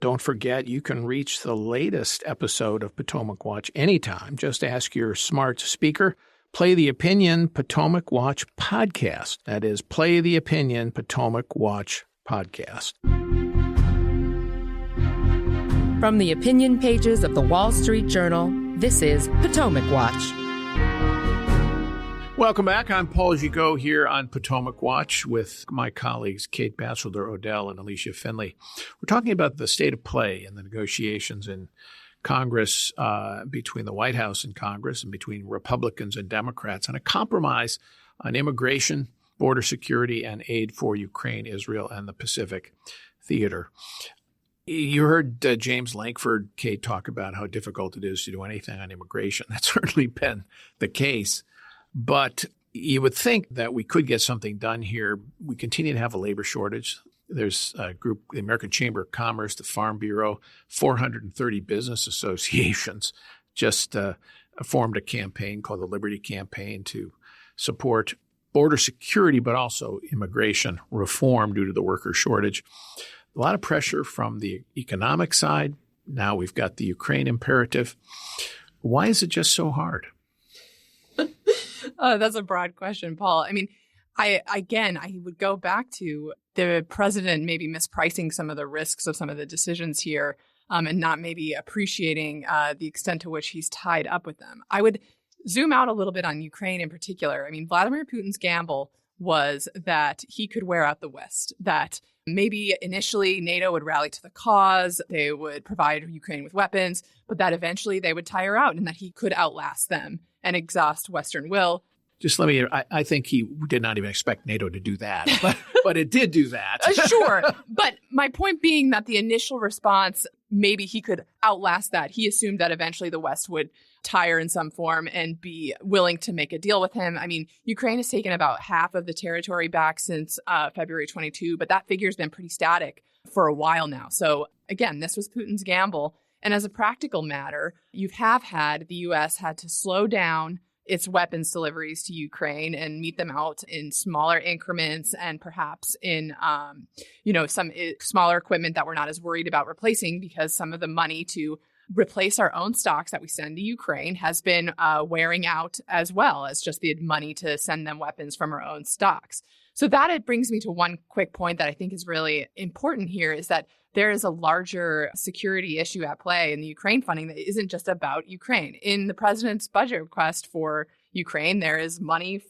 Don't forget, you can reach the latest episode of Potomac Watch anytime. Just ask your smart speaker, Play the Opinion Potomac Watch Podcast. That is, Play the Opinion Potomac Watch Podcast. From the opinion pages of the Wall Street Journal, this is Potomac Watch. Welcome back. I'm Paul Gigot here on Potomac Watch with my colleagues Kate Batchelder-Odell and Alicia Finley. We're talking about the state of play in the negotiations in Congress, between the White House and Congress and between Republicans and Democrats on a compromise on immigration, border security, and aid for Ukraine, Israel, and the Pacific Theater. You heard James Lankford, Kate, talk about how difficult it is to do anything on immigration. That's certainly been the case. But you would think that we could get something done here. We continue to have a labor shortage. There's a group, the American Chamber of Commerce, the Farm Bureau, 430 business associations just formed a campaign called the Liberty Campaign to support border security, but also immigration reform due to the worker shortage. A lot of pressure from the economic side. Now we've got the Ukraine imperative. Why is it just so hard? That's a broad question, Paul. I mean, I would go back to the president maybe mispricing some of the risks of some of the decisions here and not maybe appreciating the extent to which he's tied up with them. I would zoom out a little bit on Ukraine in particular. I mean, Vladimir Putin's gamble was that he could wear out the West, that maybe initially NATO would rally to the cause, they would provide Ukraine with weapons, but that eventually they would tire out and that he could outlast them and exhaust Western will. Just let me, I think he did not even expect NATO to do that, but it did do that. Sure. But my point being that the initial response, maybe he could outlast that. He assumed that eventually the West would tire in some form and be willing to make a deal with him. I mean, Ukraine has taken about half of the territory back since February 22, but that figure has been pretty static for a while now. So again, this was Putin's gamble. And as a practical matter, you have had the U.S. had to slow down its weapons deliveries to Ukraine and meet them out in smaller increments and perhaps in, some smaller equipment that we're not as worried about replacing because some of the money to replace our own stocks that we send to Ukraine has been wearing out as well as just the money to send them weapons from our own stocks. So that it brings me to one quick point that I think is really important here is that there is a larger security issue at play in the Ukraine funding that isn't just about Ukraine. In the president's budget request for Ukraine, there is money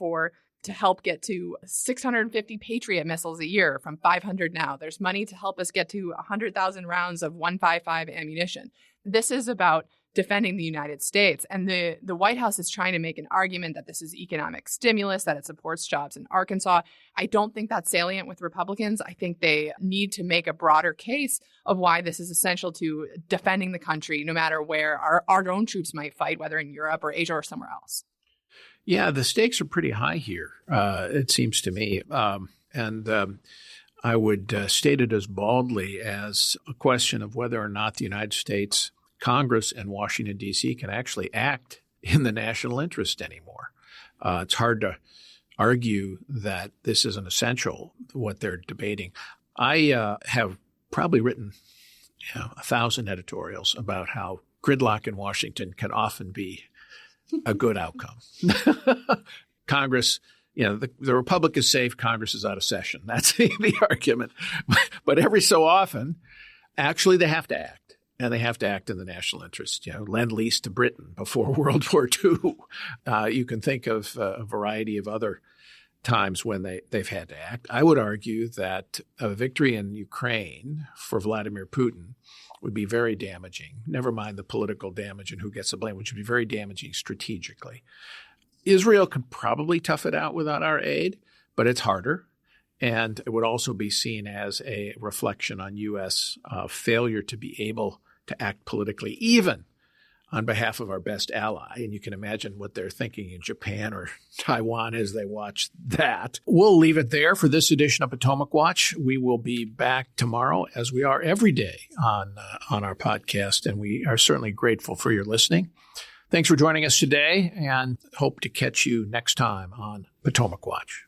to help get to 650 Patriot missiles a year from 500 now. There's money to help us get to 100,000 rounds of 155 ammunition. This is about defending the United States. And the White House is trying to make an argument that this is economic stimulus, that it supports jobs in Arkansas. I don't think that's salient with Republicans. I think they need to make a broader case of why this is essential to defending the country, no matter where our own troops might fight, whether in Europe or Asia or somewhere else. Yeah, the stakes are pretty high here, it seems to me. I would state it as baldly as a question of whether or not the United States Congress and Washington, D.C. can actually act in the national interest anymore. It's hard to argue that this isn't essential, what they're debating. I have probably written 1,000 editorials about how gridlock in Washington can often be a good outcome. Congress, the Republic is safe, Congress is out of session. That's the argument. But every so often, actually they have to act. And they have to act in the national interest. Lend-lease to Britain before World War II. You can think of a variety of other times when they've had to act. I would argue that a victory in Ukraine for Vladimir Putin would be very damaging, never mind the political damage and who gets the blame, which would be very damaging strategically. Israel can probably tough it out without our aid, but it's harder. And it would also be seen as a reflection on U.S. Failure to be able to act politically, even on behalf of our best ally. And you can imagine what they're thinking in Japan or Taiwan as they watch that. We'll leave it there for this edition of Potomac Watch. We will be back tomorrow, as we are every day on our podcast. And we are certainly grateful for your listening. Thanks for joining us today, and hope to catch you next time on Potomac Watch.